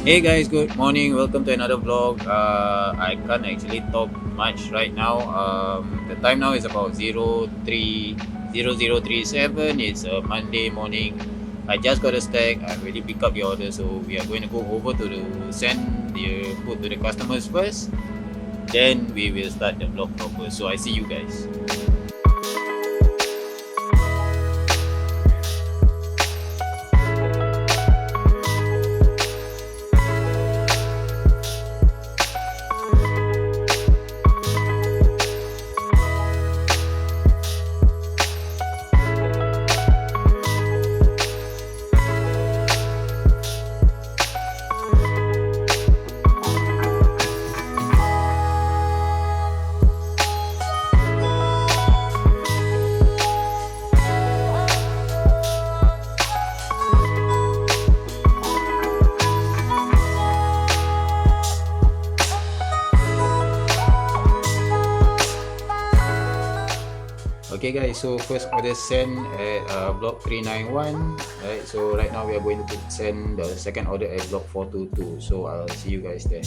Hey guys, good morning. Welcome to another vlog. I can't actually talk much right now. The time now is about 03:0037. It's a Monday morning. I just got a stack. I already picked up the order, so we are going to go over to the send the food to the customers first. Then we will start the vlog proper. So I see you guys. Okay guys, so first order send at block 391. Right, so right now we are going to send the second order at block 422. So I'll see you guys there.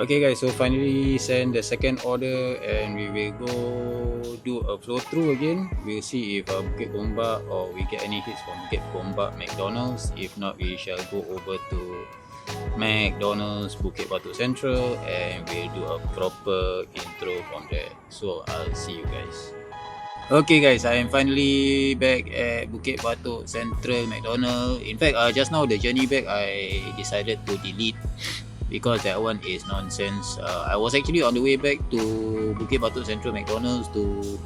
Okay guys, so finally send the second order and we will go do a flow through again. We'll see if Bukit Gombak or we get any hits from Bukit Gombak McDonald's. If not, we shall go over to McDonald's Bukit Batok Central and we'll do a proper intro from there. So I'll see you guys. Okay guys, I am finally back at Bukit Batok Central McDonald. In fact, just now the journey back I decided to delete because that one is nonsense. I was actually on the way back to Bukit Batok Central McDonald's to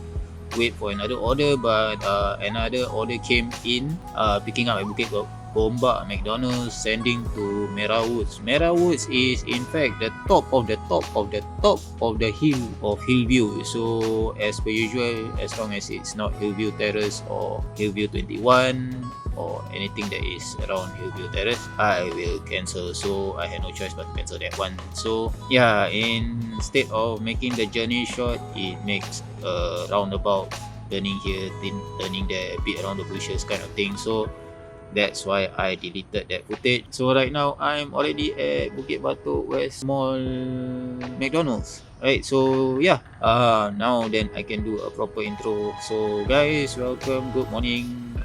wait for another order, but another order came in, picking up at Bukit Gombak McDonald's, sending to Merah Woods. Merah Woods is in fact the top of the top of the top of the hill of Hillview. So as per usual, as long as it's not Hillview Terrace or Hillview 21 or anything that is around Hillview Terrace, I will cancel. So I had no choice but to cancel that one. So yeah, instead of making the journey short, it makes a roundabout, turning here, turning there, a bit around the bushes kind of thing. So that's why I deleted that footage. So right now I'm already at Bukit Batok West Mall McDonald's. Right, so yeah, now then I can do a proper intro. So guys, welcome, good morning.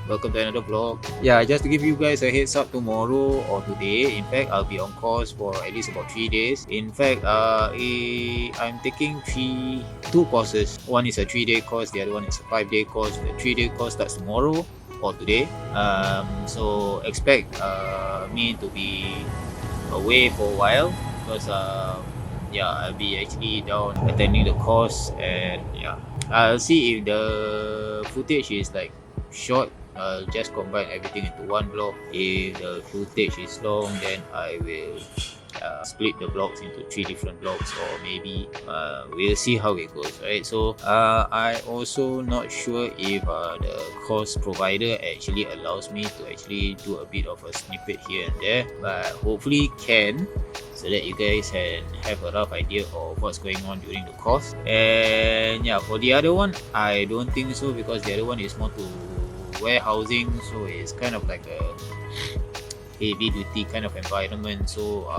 Welcome to another vlog. Yeah, just to give you guys a heads up, tomorrow or today, in fact, I'll be on course for at least about 3 days. In fact, I'm taking two courses. One is a 3-day course, the other one is a 5-day course. The 3-day course starts tomorrow or today. So expect me to be away for a while because yeah, I'll be actually down attending the course, and yeah, I'll see if the footage is like short. I'll just combine everything into one vlog. If the footage is long, then I will split the vlogs into 3 different vlogs, or maybe we'll see how it goes, right? So I also not sure if the course provider actually allows me to actually do a bit of a snippet here and there, but hopefully can, so that you guys can have a rough idea of what's going on during the course. And yeah, for the other one, I don't think so, because the other one is more to warehousing, so it's kind of like a heavy duty kind of environment, so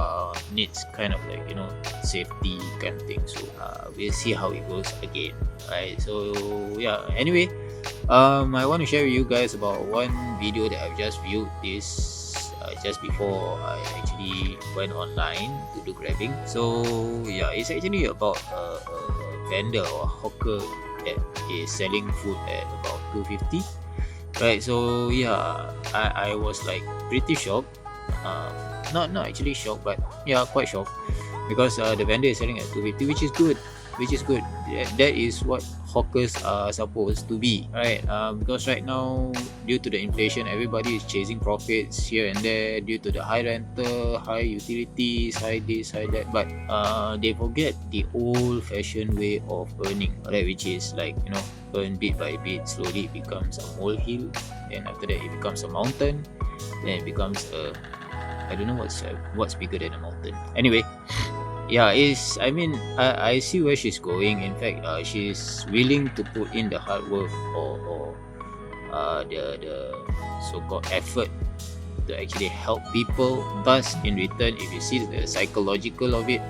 needs kind of like, you know, safety kind of thing. So we'll see how it goes again, right? So yeah, anyway, I want to share with you guys about one video that I've just viewed this just before I actually went online to do grabbing. So yeah, it's actually about a vendor or a hawker that is selling food at about 250. Right, so yeah, I was like pretty shocked. not actually shocked, but yeah, quite shocked, because the vendor is selling at 250, which is good, that is what hawkers are supposed to be, right? Because right now, due to the inflation, everybody is chasing profits here and there due to the high rental, high utilities, high this, high that, but they forget the old fashioned way of earning, right? Which is like, earn bit by bit, slowly it becomes a molehill, then after that it becomes a mountain, then it becomes a, I don't know what's bigger than a mountain. Anyway, yeah, I see where she's going. In fact, she's willing to put in the hard work, or the so-called effort to actually help people. Thus, in return, if you see the psychological of it,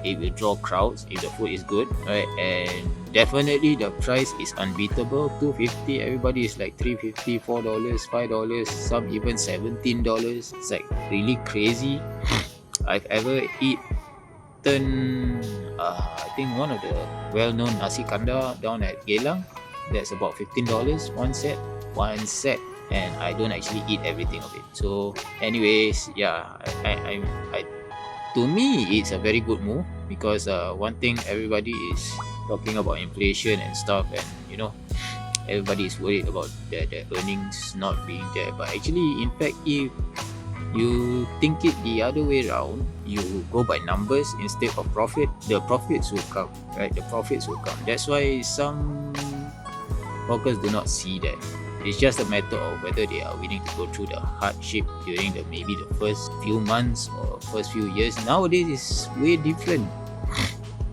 it will draw crowds if the food is good, right? And definitely the price is unbeatable. $250, everybody is like $3.50, $4, $5, some even $17. It's like really crazy. I've ever eaten, I think one of the well-known nasi kandar down at Geylang. That's about $15 one set, and I don't actually eat everything of it. So, anyways, yeah, I to me it's a very good move, because one thing, everybody is talking about inflation and stuff, and everybody is worried about the earnings not being there. But actually, in fact, if you think it the other way around, you go by numbers instead of profit, the profits will come, right? The profits will come. That's why some hawkers do not see that. It's just a matter of whether they are willing to go through the hardship during maybe the first few months or first few years. Nowadays it's way different.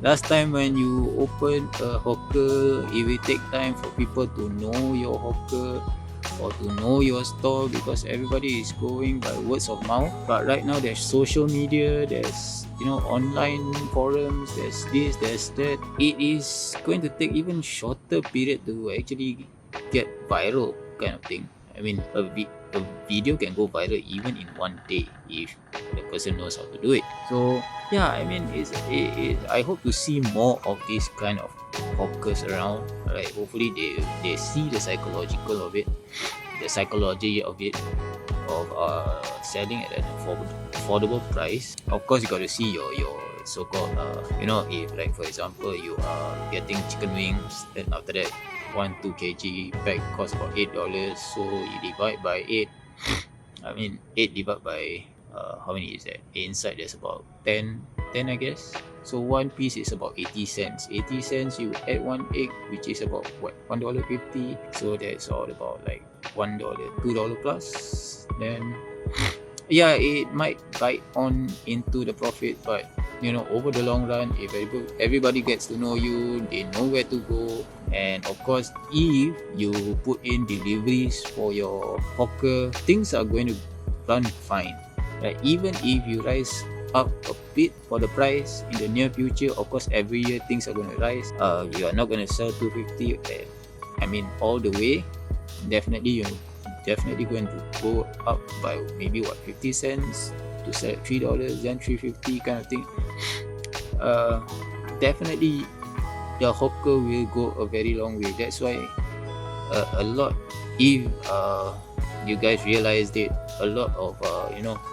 Last time when you open a hawker, it will take time for people to know your hawker or to know your store, because everybody is going by words of mouth. But right now there's social media, there's online forums, there's this, there's that. It is going to take even shorter period to actually get viral, kind of thing. I mean, a video can go viral even in one day if the person knows how to do it. So yeah, I mean, I hope to see more of this kind of hawkers around. Right? Hopefully they see the psychological of it, the psychology of it, of selling at an affordable price. Of course, you got to see your so-called if, like, for example, you are getting chicken wings, then after that 1-2 kg pack costs about $8, so you divide by 8. I mean, 8 divided by how many is that? Inside there's about 10 I guess. So one piece is about 80 cents. 80 cents, you add one egg, which is about what, $1.50. So that's all about like $1, $2 plus. Then yeah, it might bite on into the profit, but over the long run, if everybody gets to know you, they know where to go. And of course, if you put in deliveries for your hawker, things are going to run fine, right? Even if you rise up a bit for the price in the near future, of course every year things are going to rise. You are not going to sell 250 all the way. Definitely you're definitely going to go up by maybe 50 cents to sell at $3, then $3.50 kind of thing. Definitely the hawker will go a very long way. That's why a lot, if you guys realized it, a lot of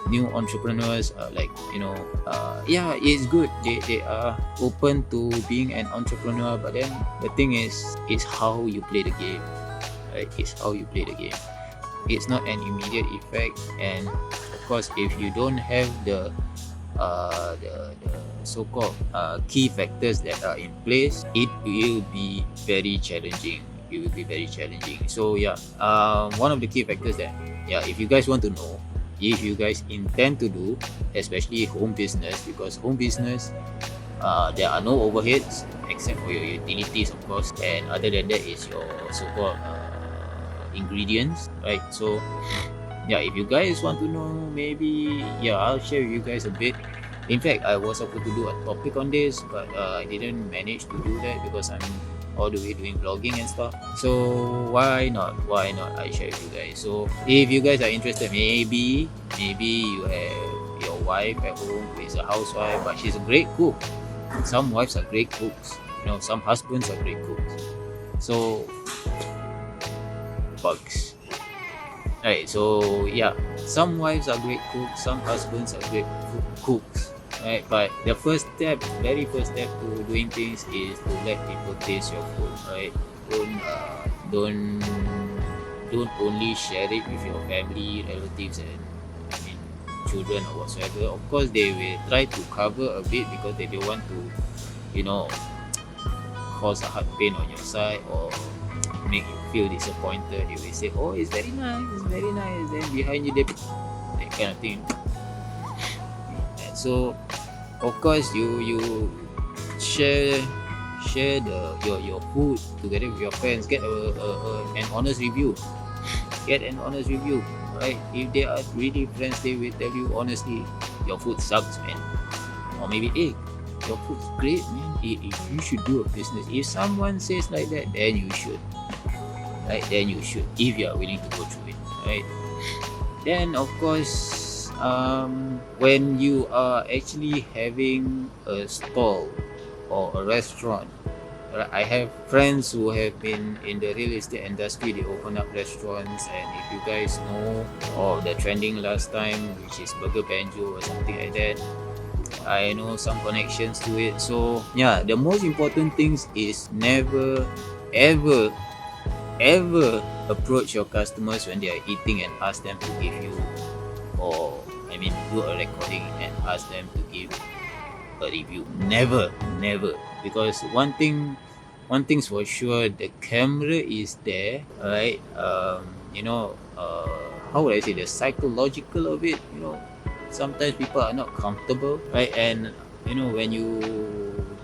new entrepreneurs are like, yeah, it's good, they are open to being an entrepreneur, but then the thing is, it's how you play the game, right? It's how you play the game. It's not an immediate effect, and of course, if you don't have the so-called key factors that are in place, it will be very challenging. It will be very challenging. So yeah, one of the key factors that, if you guys want to know, if you guys intend to do, especially home business, because home business, there are no overheads except for your utilities, of course, and other than that is your so-called ingredients, right? So yeah, if you guys want to know, maybe I'll share with you guys a bit. In fact, I was supposed to do a topic on this, but I didn't manage to do that because I'm all the way doing vlogging and stuff. So why not I share with you guys. So if you guys are interested, maybe you have your wife at home who is a housewife, but she's a great cook. Some wives are great cooks, some husbands are great cooks. So bugs, Right, so yeah, some wives are great cooks, some husbands are great cooks, right? But the first step, very first step to doing things is to let people taste your food, right? Don't don't only share it with your family, relatives, and I mean children or whatsoever. Of course, they will try to cover a bit because they don't want to, you know, cause a heart pain on your side or make you feel disappointed. They will say, "Oh, it's very nice, it's very nice." Then behind you, they that kind of thing. And so, of course, you share your food together with your friends. Get an honest review. Get an honest review, right? If they are really friends, they will tell you honestly, your food sucks, man. Or maybe, hey, your food's great, man. You should do a business. If someone says like that, then you should. Right? Then you should, if you are willing to go through it, right? Then of course, when you are actually having a stall or a restaurant, right? I have friends who have been in the real estate industry. They open up restaurants, and if you guys know, or the trending last time, which is Burger Banjo or something like that, I know some connections to it. So yeah, the most important things is never ever approach your customers when they are eating and ask them to give you, or I mean do a recording and ask them to give a review. Never, because one thing's for sure, the camera is there, right? How would I say, the psychological of it, sometimes people are not comfortable, right? And when you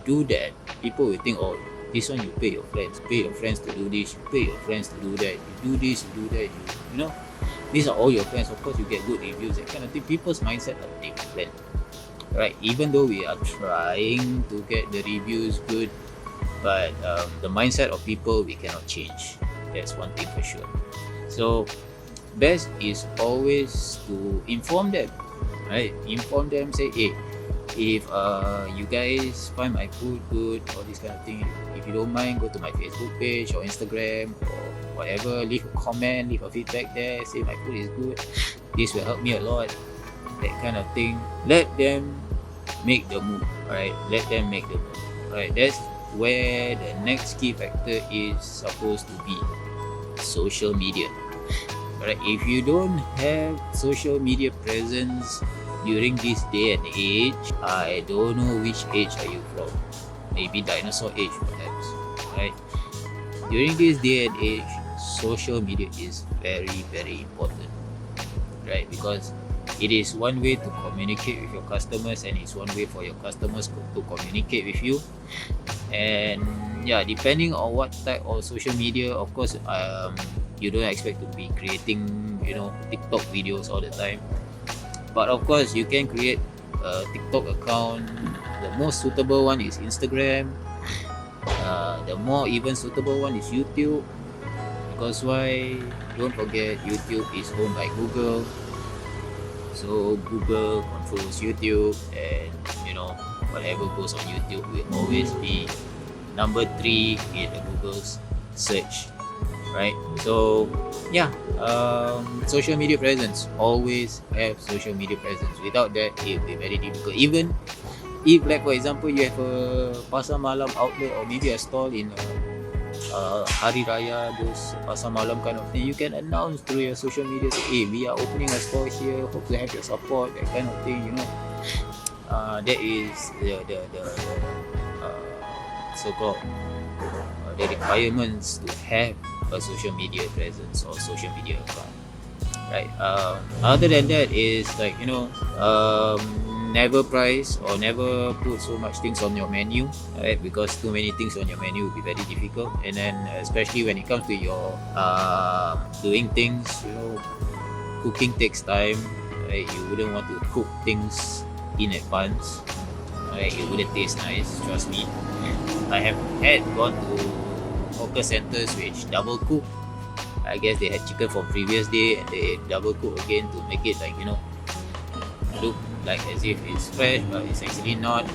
do that, people will think, oh, this one you pay your friends to do this, you pay your friends to do that, you do this, you do that, these are all your friends, of course you get good reviews, that kind of thing. People's mindset are different, right? Even though we are trying to get the reviews good, but the mindset of people we cannot change. That's one thing for sure. So best is always to inform them, right? Inform them, say, hey, if you guys find my food good or this kind of thing, if you don't mind, go to my Facebook page or Instagram or whatever, leave a comment, leave a feedback there, say my food is good, this will help me a lot, that kind of thing. Let them make the move, right? Let them make the move, right? That's where the next key factor is supposed to be: social media. Right? If you don't have social media presence during this day and age, I don't know which age are you from. Maybe dinosaur age, perhaps. Right? During this day and age, social media is very, very important. Right? Because it is one way to communicate with your customers, and it's one way for your customers to communicate with you. And yeah, depending on what type of social media, of course, you don't expect to be creating, TikTok videos all the time. But of course, you can create a TikTok account. The most suitable one is Instagram. The more even suitable one is YouTube. Because why? Don't forget, YouTube is owned by Google. So Google controls YouTube, and whatever goes on YouTube will always be number 3 in the Google's search, right? So yeah, social media presence, always have social media presence. Without that, it will be very difficult. Even if, like for example, you have a pasar malam outlet or maybe a stall in Hari Raya, those pasar malam kind of thing, you can announce through your social media, say, hey, we are opening a store here, hope to have your support, that kind of thing. That is the so-called the requirements to have a social media presence or social media account, right? Other than that is like, never price or never put so much things on your menu, right? Because too many things on your menu will be very difficult. And then especially when it comes to your doing things, cooking takes time, right? You wouldn't want to cook things in advance, right? It wouldn't taste nice, trust me. I have gone to hawker centers which double cook. I guess they had chicken from previous day and they double cook again to make it like, look like as if it's fresh, but it's actually not.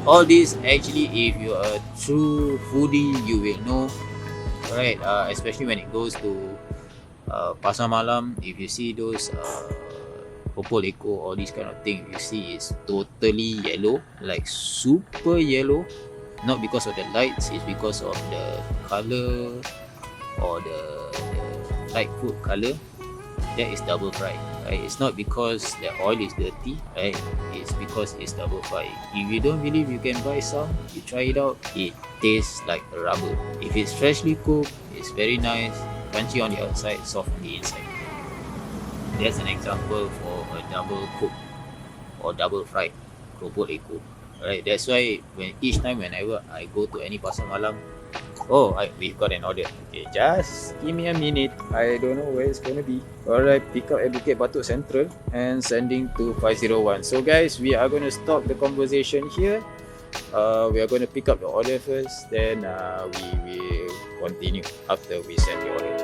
All this actually, if you are a true foodie, you will know, right? Especially when it goes to Pasar malam, if you see those purple eco, all these kind of thing, you see is totally yellow, like super yellow. Not because of the lights, it's because of the color or the light food color. That is double fried, right? It's not because the oil is dirty, right? It's because it's double fried. If you don't believe, you can buy some, you try it out. It tastes like rubber. If it's freshly cooked, it's very nice, crunchy on the outside, soft on the inside. That's an example for a double cooked or double fried keropok eko. Right, that's why when each time whenever I go to any pasar malam, we've got an order. Okay, just give me a minute. I don't know where it's gonna be. Alright, pick up at Bukit Batok Central and sending to 501. So guys, we are gonna stop the conversation here. We are gonna pick up the order first, then we will continue after we send the order.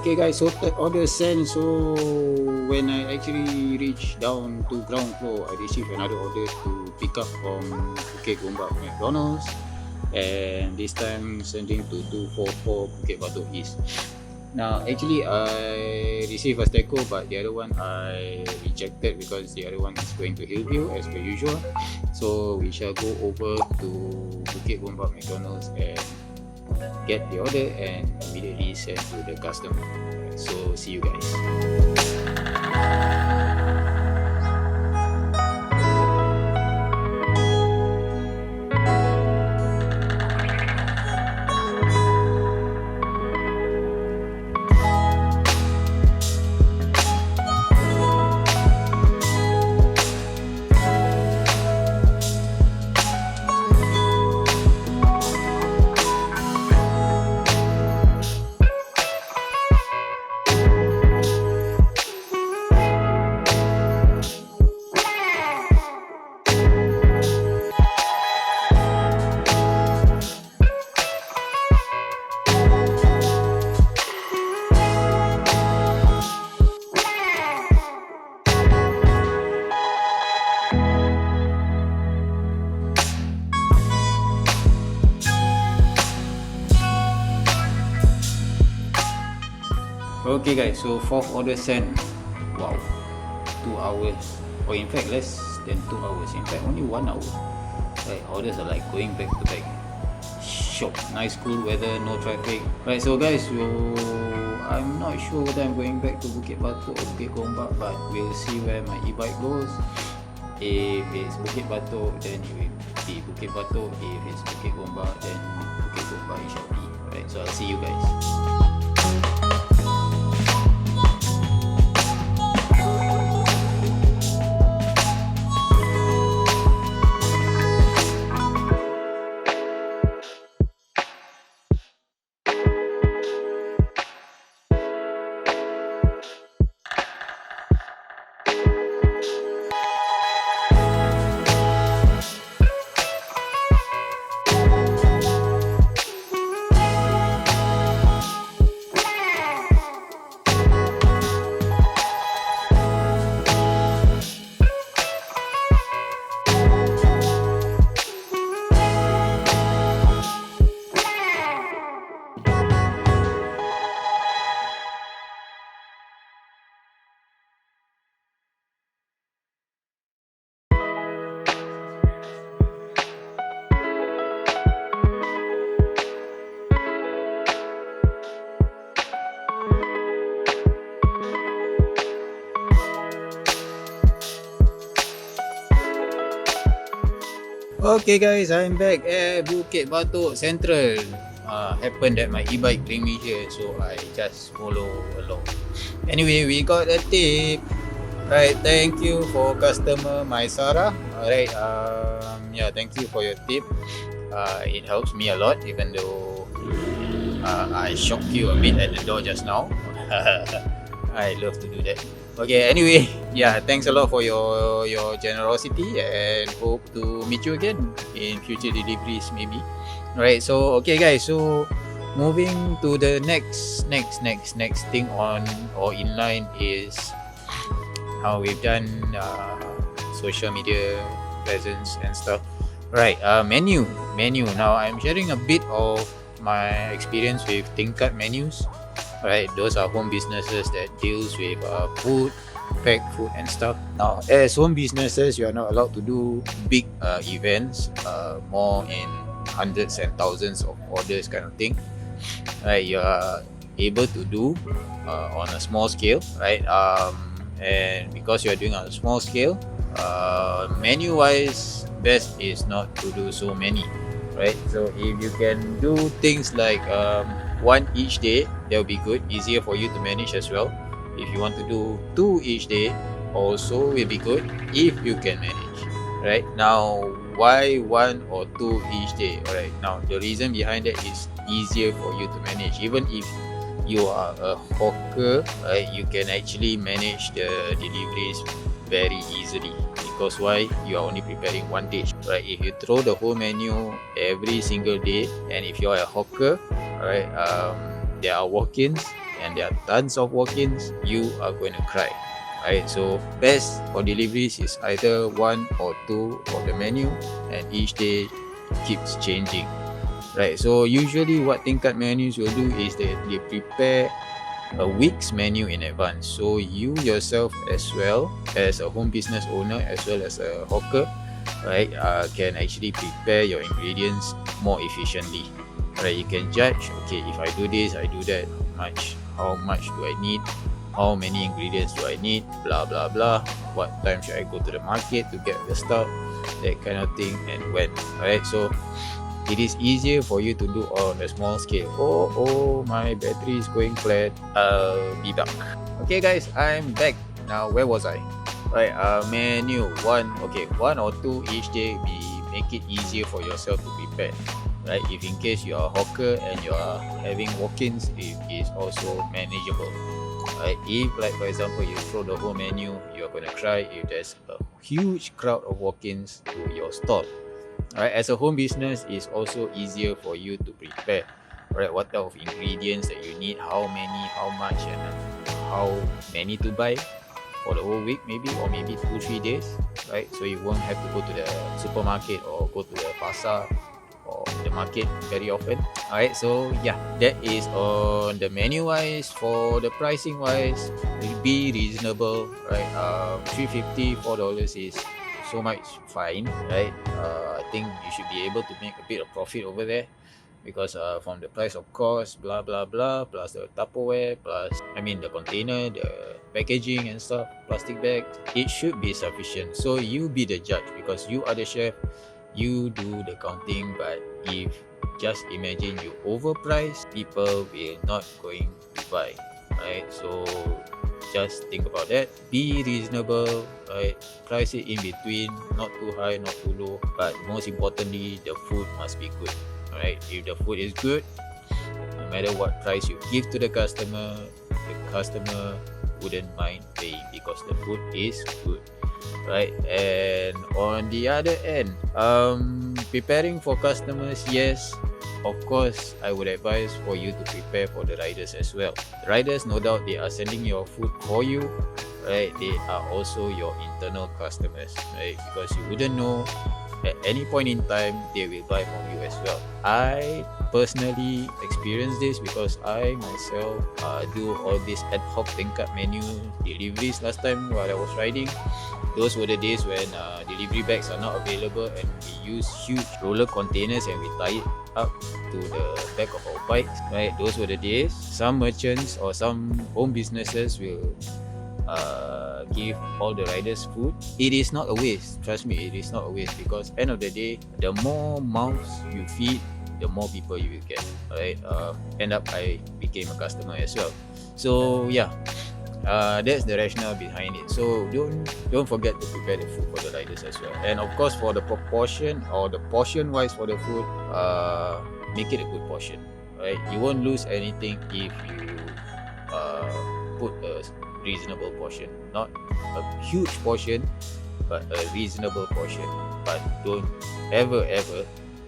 Okay guys, so third order sent. So when I actually reach down to ground floor, I received another order to pick up from Bukit Gombak McDonald's, and this time sending to 244 Bukit Batok East. Now actually I received a Steco, but the other one I rejected because the other one is going to Hillview as per usual. So we shall go over to Bukit Gombak McDonald's and get the order and immediately send to the customer. So see you guys. Okay guys, so fourth order sent. Wow, 2 hours, or in fact less than 2 hours, in fact only 1 hour. Right, orders are like going back to back. Shock, nice cool weather, no traffic. Right, so guys, so I'm not sure whether I'm going back to Bukit Batok or Bukit Gombak, but we'll see where my e-bike goes. If it's Bukit Batok, then it will be Bukit Batok. If it's Bukit Gombak, then Bukit Gombak it shall be. Right, so I'll see you guys. Okay guys, I'm back at Bukit Batok Central. happened that my e-bike bring me here, so I just follow along. Anyway, we got a tip. Right, thank you for customer Maisara. Alright, yeah, thank you for your tip. It helps me a lot, even though I shocked you a bit at the door just now. I love to do that. Okay, anyway, yeah, thanks a lot for your generosity, and hope to meet you again in future deliveries maybe. Alright, so okay guys, so moving to the next thing on or in line is how we've done social media presence and stuff. Right, menu. Now I'm sharing a bit of my experience with tingkat menus. Right, those are home businesses that deals with food, packed food and stuff. Now, as home businesses, you are not allowed to do big events, more in hundreds and thousands of orders kind of thing. Right, you are able to do on a small scale, right? And because you are doing on a small scale, menu wise, best is not to do so many, right? So if you can do things like one each day, that will be good, easier for you to manage as well. If you want to do two each day, also will be good if you can manage. Right now, why one or two each day? Alright, now the reason behind that is easier for you to manage. Even if you are a hawker, right, you can actually manage the deliveries very easily, because why? You are only preparing one dish, right? If you throw the whole menu every single day, and if you are a hawker, right, there are walk-ins and there are tons of walk-ins, you are going to cry, right? So best for deliveries is either one or two of the menu, and each day keeps changing. Right, so usually what tingkat menus will do is they prepare a week's menu in advance. So you yourself, as well as a home business owner, as well as a hawker, right, can actually prepare your ingredients more efficiently. Right, you can judge, okay, if I do this, I do that, how much do I need, how many ingredients do I need, blah blah blah, what time should I go to the market to get the stuff, that kind of thing, and when. Right, so it is easier for you to do on a small scale. Oh, my battery is going flat. I'll be back. Okay guys, I'm back. Now where was I? Right, menu one. Okay, one or two each day. Make it easier for yourself to prepare. Right, if in case you are a hawker and you are having walk-ins, it is also manageable. Right, if like for example you throw the whole menu, you are gonna cry if there's a huge crowd of walk-ins to your stall. Alright, as a home business, it's also easier for you to prepare. Alright, what type of ingredients that you need, how many, how much, and how many to buy for the whole week, maybe, or maybe 2-3 days. Right, so you won't have to go to the supermarket or go to the pasar or the market very often. Alright, so yeah, that is on the menu wise. For the pricing wise, will be reasonable. Right, $3.50, $4 is so much fine, right? I think you should be able to make a bit of profit over there, because from the price of cost, blah blah blah, plus the Tupperware, plus the container, the packaging and stuff, plastic bags, it should be sufficient. So you be the judge, because you are the chef, you do the counting. But if just imagine you overprice, people will not going to buy, right? So just think about that. Be reasonable, right? Price it in between, not too high, not too low. But most importantly, the food must be good. Alright, if the food is good, no matter what price you give to the customer wouldn't mind paying, because the food is good. Right, and on the other end, preparing for customers, yes, of course, I would advise for you to prepare for the riders as well. The riders, no doubt, they are sending your food for you, right? They are also your internal customers, right? Because you wouldn't know at any point in time they will buy from you as well. I personally experienced this because I myself do all these ad hoc tingkat menu deliveries last time while I was riding. Those were the days when delivery bags are not available, and we use huge roller containers and we tie it up to the back of our bikes, right? Those were the days. Some merchants or some home businesses will give all the riders food. It is not a waste, trust me, it is not a waste, because end of the day, the more mouths you feed, the more people you will get, right? End up I became a customer as well. So yeah, that's the rationale behind it. So don't forget to prepare the food for the riders as well. And of course, for the proportion or the portion wise for the food, make it a good portion, right? You won't lose anything if you put a reasonable portion, not a huge portion, but a reasonable portion. But don't ever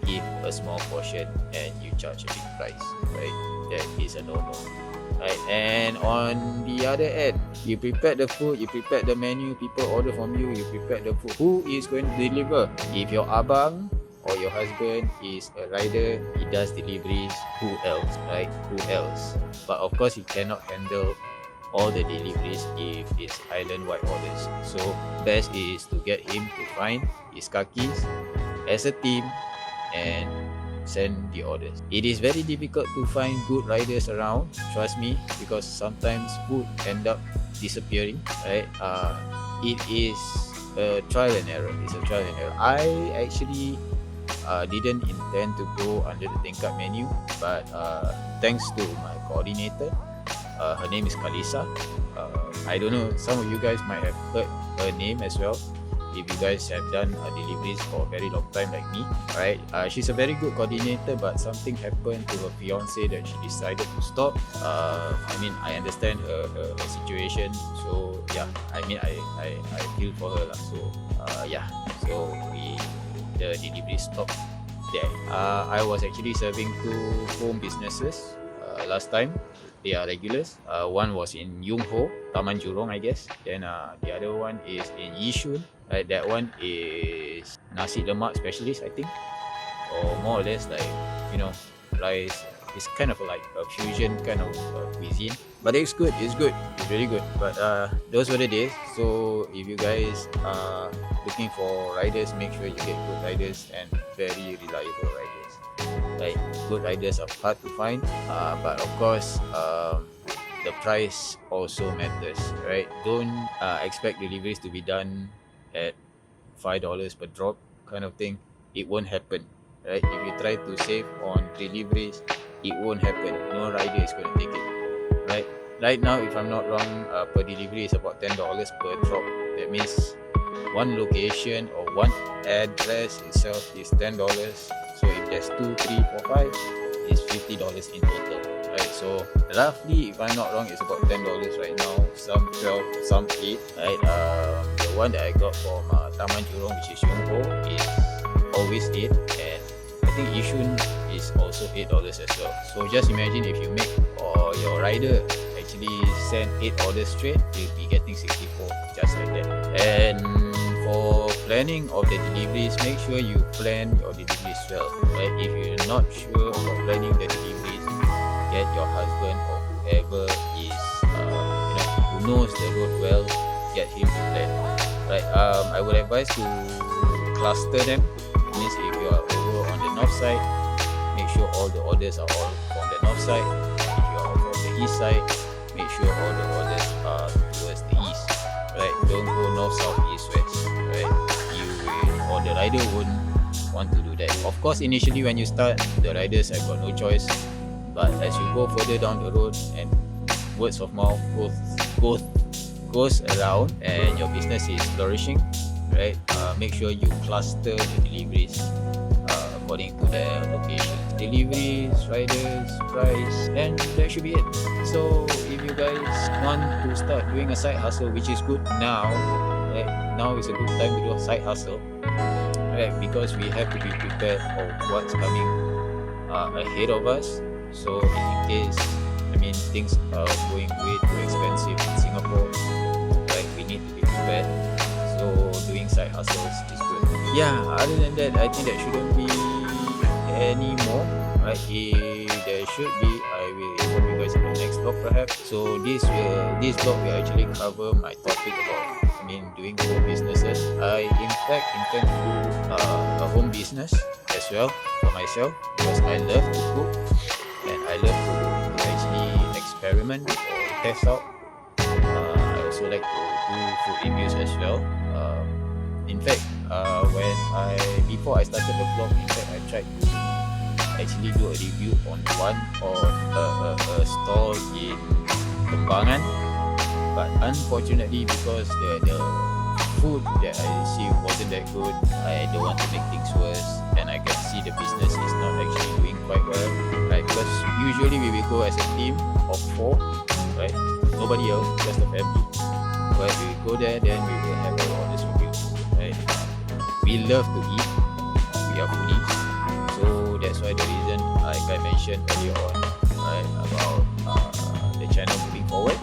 give a small portion and you charge a big price, right? That is a no-no. Right, and on the other end, you prepare the food, you prepare the menu, people order from you, you prepare the food. Who is going to deliver? If your abang or your husband is a rider, he does deliveries, who else, right? Who else? But of course, he cannot handle all the deliveries if it's island-wide orders. So best is to get him to find his kakis as a team and send the orders. It is very difficult to find good riders around, trust me, because sometimes food end up disappearing, right? It is a trial and error. It's a trial and error. I actually didn't intend to go under the tingkat menu, but thanks to my coordinator, her name is Kalisa. I don't know, some of you guys might have heard her name as well if you guys have done deliveries for a very long time like me, right? She's a very good coordinator, but something happened to her fiance that she decided to stop. I mean, I understand her situation, so yeah, I mean, I feel for her lah. So yeah, so the delivery stopped there. I was actually serving 2 home businesses last time. They are regulars. One was in Yung Ho, Taman Jurong, I guess. Then the other one is in Yishun. Right, that one is nasi lemak specialist, I think, or more or less like, you know, rice. It's kind of like a fusion kind of cuisine, but it's good. It's good. It's really good. But those were the days. So if you guys are looking for riders, make sure you get good riders and very reliable riders. Like, good riders are hard to find, but of course, the price also matters, right? Don't expect deliveries to be done at $5 per drop kind of thing. It won't happen, right? If you try to save on deliveries, it won't happen. No rider is going to take it, right? Right now, if I'm not wrong, per delivery is about $10 per drop. That means one location or one address itself is $10. So if there's 2, 3, 4, 5, it's $50 in total, right? So roughly, if I'm not wrong, it's about $10 right now. Some 12, some 8, right? The one that I got from Taman Jurong, which is Yung Ho, is always 8, and I think Yishun is also $8 as well. So just imagine if you make or your rider actually send 8 orders straight, you'll be getting 64 just like that. And for planning of the deliveries, make sure you plan your deliveries well, right? If you're not sure about planning the deliveries, get your husband or whoever is who knows the road well, get him to plan, right? I would advise to cluster them. It means if you are over on the north side, make sure all the orders are all from the north side. If you are from the east side, make sure all the orders are towards the east, right? Don't go north, south, east, west, right? You will, or the rider won't want to do that. Of course, initially when you start, the riders have got no choice, but as you go further down the road and words of mouth goes around and your business is flourishing, right? Make sure you cluster the deliveries according to their locations. Deliveries, riders, price, and that should be it. So if you guys want to start doing a side hustle, which is good now, right? Now is a good time to do a side hustle, right? Because we have to be prepared for what's coming ahead of us. So in case, I mean, things are going way too expensive in Singapore, right? We need to be prepared. So doing side hustles is good. Yeah, other than that, I think that shouldn't be any more, right? If there should be, I will inform you guys in the next vlog perhaps. So this vlog will actually cover my topic about, I mean, doing home businesses. I in fact intend to do a home business as well for myself, because I love to cook and I love to actually experiment or test out. I also like to do food reviews as well. In fact, before I started the vlog, in fact I tried to actually do a review on one or a stall in Kembangan, but unfortunately because the food that I received wasn't that good, I don't want to make things worse, and I can see the business is not actually doing quite well, right? Because usually we will go as a team of 4, right? Nobody else, just the family. But we go there, then we will have our honest reviews, right? We love to eat, we are foodies, so that's why the reason, like I mentioned earlier on, right, about the channel moving forward,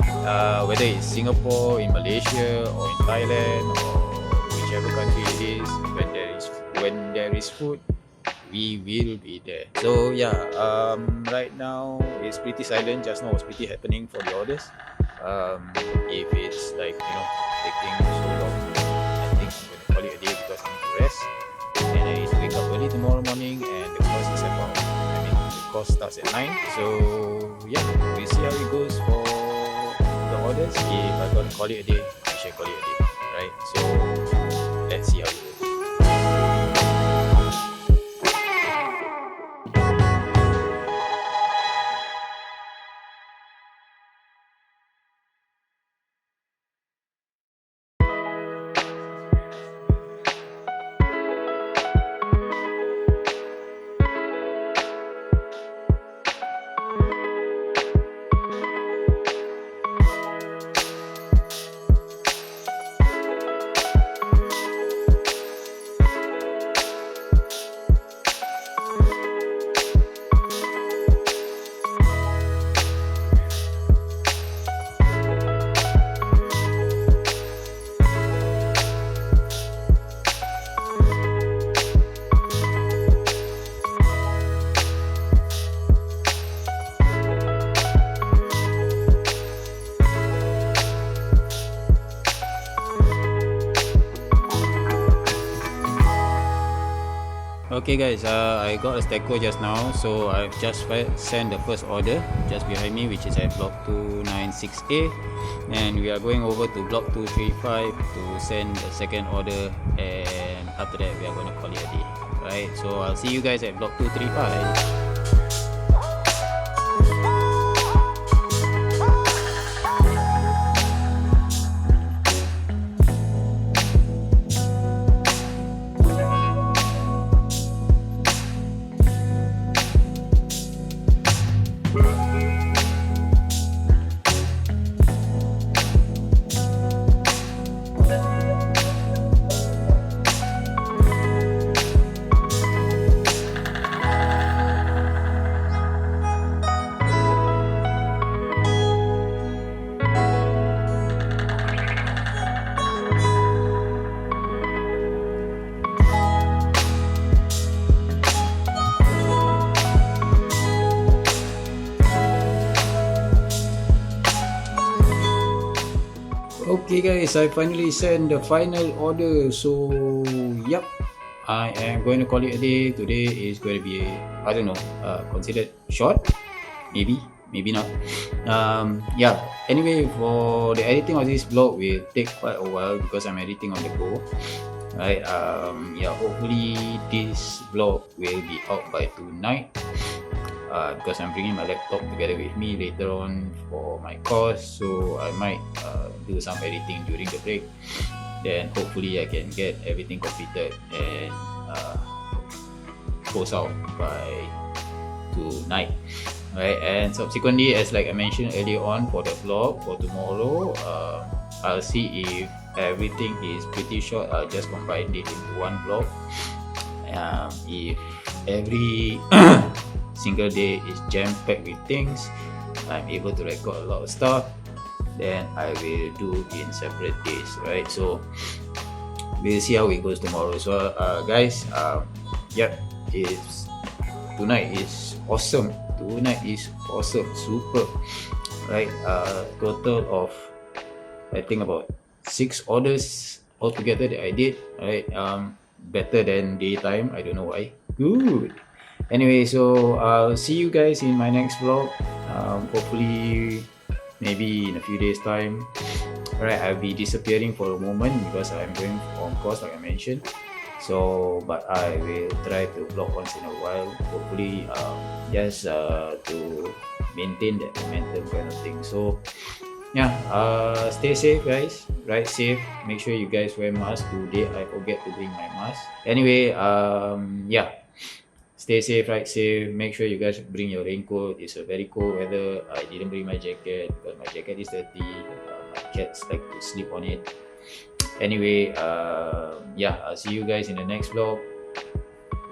whether it's Singapore, in Malaysia, or in Thailand, or whichever country it is, when there is food, we will be there. So yeah, right now it's pretty silent. Just now was pretty happening for the orders. If it's like, you know, taking so long, I think I'm gonna call it a day because I need to rest, and I need to wake up early tomorrow morning, and the course is about, the course starts at 9. So yeah, we'll see how it goes for the orders. If I gotta call it a day, I should call it a day, right? So let's see how it goes. Okay guys, I got a Steco just now, so I've just sent the first order just behind me, which is at block 296A, and we are going over to block 235 to send the second order, and after that we are going to call it a day, right? So I'll see you guys at block 235. Okay guys, I finally sent the final order. So yep, I am going to call it a day. Today is going to be, I don't know, considered short, maybe not. Yeah, anyway, for the editing of this vlog will take quite a while because I'm editing on the go, right? Yeah, hopefully this vlog will be out by tonight, because I'm bringing my laptop together with me later on for my course, so I might do some editing during the break. Then hopefully I can get everything completed and post out by tonight, right? And subsequently, as like I mentioned earlier on, for the vlog for tomorrow, I'll see if everything is pretty short. I'll just combine it into one vlog. If every single day is jam-packed with things, I'm able to record a lot of stuff, then I will do in separate days, right? So we'll see how it goes tomorrow. So guys, yep, tonight is awesome. Tonight is awesome, super, right? Total of, I think, about 6 orders altogether that I did, right? Better than daytime, I don't know why. Good. Anyway, so I'll see you guys in my next vlog. Hopefully maybe in a few days time. Alright, I'll be disappearing for a moment because I'm going on course, like I mentioned. So but I will try to vlog once in a while, hopefully just to maintain that momentum kind of thing. So yeah, stay safe guys, ride safe, make sure you guys wear mask. Today I forget to bring my mask. Anyway, yeah, stay safe, ride safe, make sure you guys bring your raincoat. It's a very cold weather. I didn't bring my jacket because my jacket is dirty. My cats like to sleep on it. Anyway, yeah, I'll see you guys in the next vlog.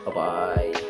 Bye bye.